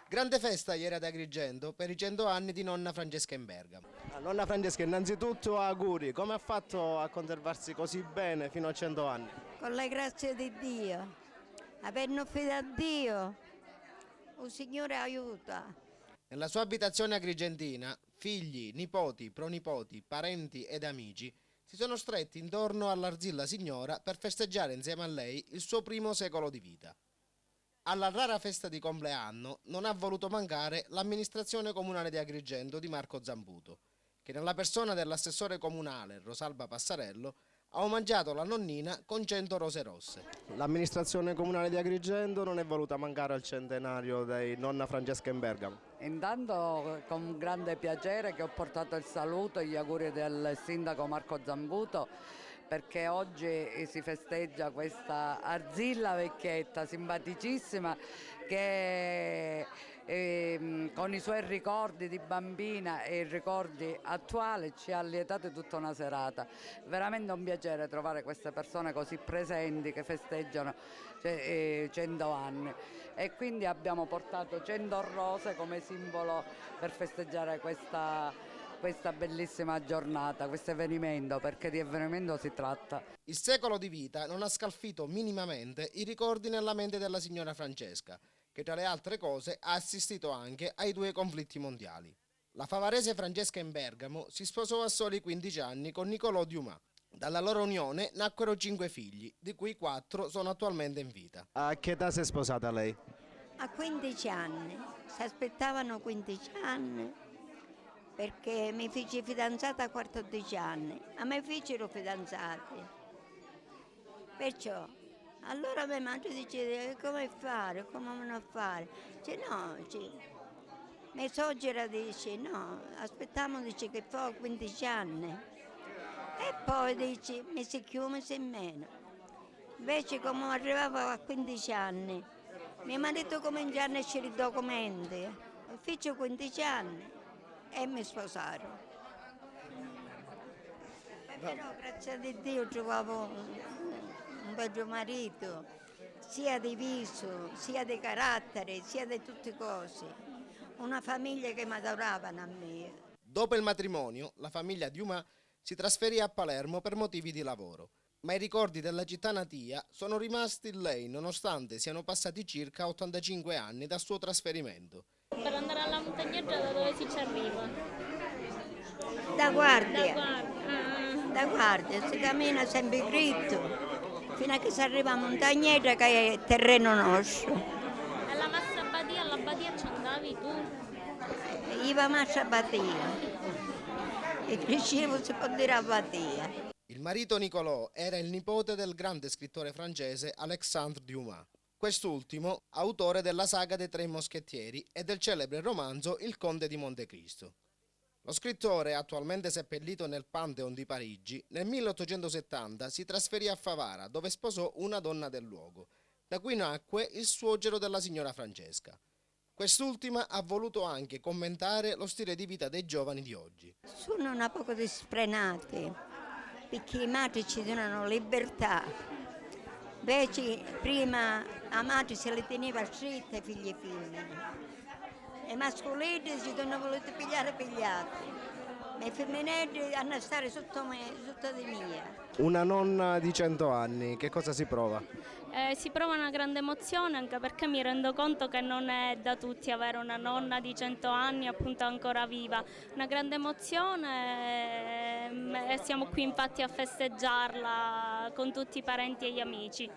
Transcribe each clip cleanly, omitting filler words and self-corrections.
Grande festa ieri ad Agrigento per i 100 anni di nonna Francesca in Bergamo. Nonna Francesca, innanzitutto auguri. Come ha fatto a conservarsi così bene fino a 100 anni? Con la grazia di Dio, avendo fede a Dio, il Signore aiuta. Nella sua abitazione agrigentina, figli, nipoti, pronipoti, parenti ed amici si sono stretti intorno all'Arzilla Signora per festeggiare insieme a lei il suo primo secolo di vita. Alla rara festa di compleanno non ha voluto mancare l'amministrazione comunale di Agrigento di Marco Zambuto, che nella persona dell'assessore comunale Rosalba Passarello ha omaggiato la nonnina con 100 rose rosse. L'amministrazione comunale di Agrigento non è voluta mancare al centenario di nonna Francesca in Bergamo. Intanto con grande piacere che ho portato il saluto e gli auguri del sindaco Marco Zambuto, perché oggi si festeggia questa arzilla vecchietta, simpaticissima, che con i suoi ricordi di bambina e i ricordi attuali ci ha lietato tutta una serata. Veramente un piacere trovare queste persone così presenti che festeggiano 100 anni, e quindi abbiamo portato 100 rose come simbolo per festeggiare questa bellissima giornata, questo avvenimento, perché di avvenimento si tratta. Il secolo di vita non ha scalfito minimamente i ricordi nella mente della signora Francesca, che tra le altre cose ha assistito anche ai 2 conflitti mondiali. La favarese Francesca in Bergamo si sposò a soli 15 anni con Niccolò Diumà. Dalla loro unione nacquero 5 figli, di cui 4 sono attualmente in vita. A che età si è sposata lei? A 15 anni, si aspettavano 15 anni, perché mi feci fidanzata a 14 anni, a me fecero fidanzati. Perciò, allora mia madre dice come fare, come non fare? Dice no, mia suocera dice no, aspettiamo, dice che fa 15 anni. E poi dice mesi più, mesi meno. Invece come arrivavo a 15 anni, mio marito cominciò a nascere i documenti, fece 15 anni e mi sposarono. Però grazie a Dio trovavo un bel marito, sia di viso, sia di carattere, sia di tutte cose. Una famiglia che mi adoravano a me. Dopo il matrimonio, la famiglia Diumà si trasferì a Palermo per motivi di lavoro, ma i ricordi della città natia sono rimasti in lei nonostante siano passati circa 85 anni dal suo trasferimento. Per andare alla montagnetta da dove si ci arriva? Da guardia. Da guardia, si cammina sempre dritto, fino a che si arriva a montagnetta che è terreno nostro. Alla Massa Badia, alla Badia ci andavi tu? Io a Massa Badia. E crescevo, si può dire, a Badia. Il marito Niccolò era il nipote del grande scrittore francese Alexandre Dumas. Quest'ultimo, autore della saga dei 3 moschettieri e del celebre romanzo Il Conte di Montecristo. Lo scrittore, attualmente seppellito nel Pantheon di Parigi, nel 1870 si trasferì a Favara, dove sposò una donna del luogo, da cui nacque il suocero della signora Francesca. Quest'ultima ha voluto anche commentare lo stile di vita dei giovani di oggi. Sono un poco disfrenati, perché i madri ci donano libertà. Invece prima a madre se le teneva strette figli e figli. E i mascoletti ci hanno voluto pigliati. Ma i femminetti hanno stare sotto di mia. Una nonna di 100 anni, che cosa si prova? Si prova una grande emozione, anche perché mi rendo conto che non è da tutti avere una nonna di 100 anni appunto ancora viva. Una grande emozione e siamo qui infatti a festeggiarla con tutti i parenti e gli amici.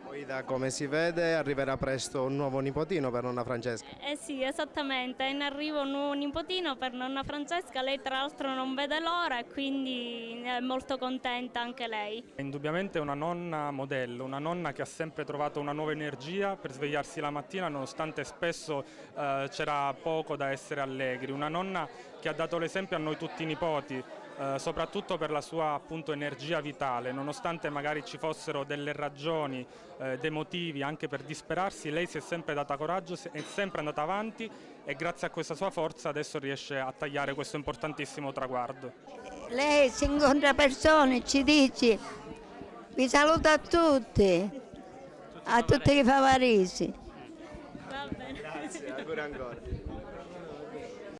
Poi da come si vede arriverà presto un nuovo nipotino per nonna Francesca. Eh sì, esattamente, è in arrivo un nuovo nipotino per nonna Francesca, lei tra l'altro non vede l'ora e quindi è molto contenta anche lei. È indubbiamente una nonna modello, una nonna che ha sempre trovato una nuova energia per svegliarsi la mattina nonostante spesso c'era poco da essere allegri, una nonna che ha dato l'esempio a noi tutti i nipoti, soprattutto per la sua appunto energia vitale, nonostante magari ci fossero delle ragioni, dei motivi anche per disperarsi, lei si è sempre data coraggio, è sempre andata avanti e grazie a questa sua forza adesso riesce a tagliare questo importantissimo traguardo. Lei si incontra persone, ci dice, vi saluto a tutti i favaresi. Va bene. Grazie, ancora ancora.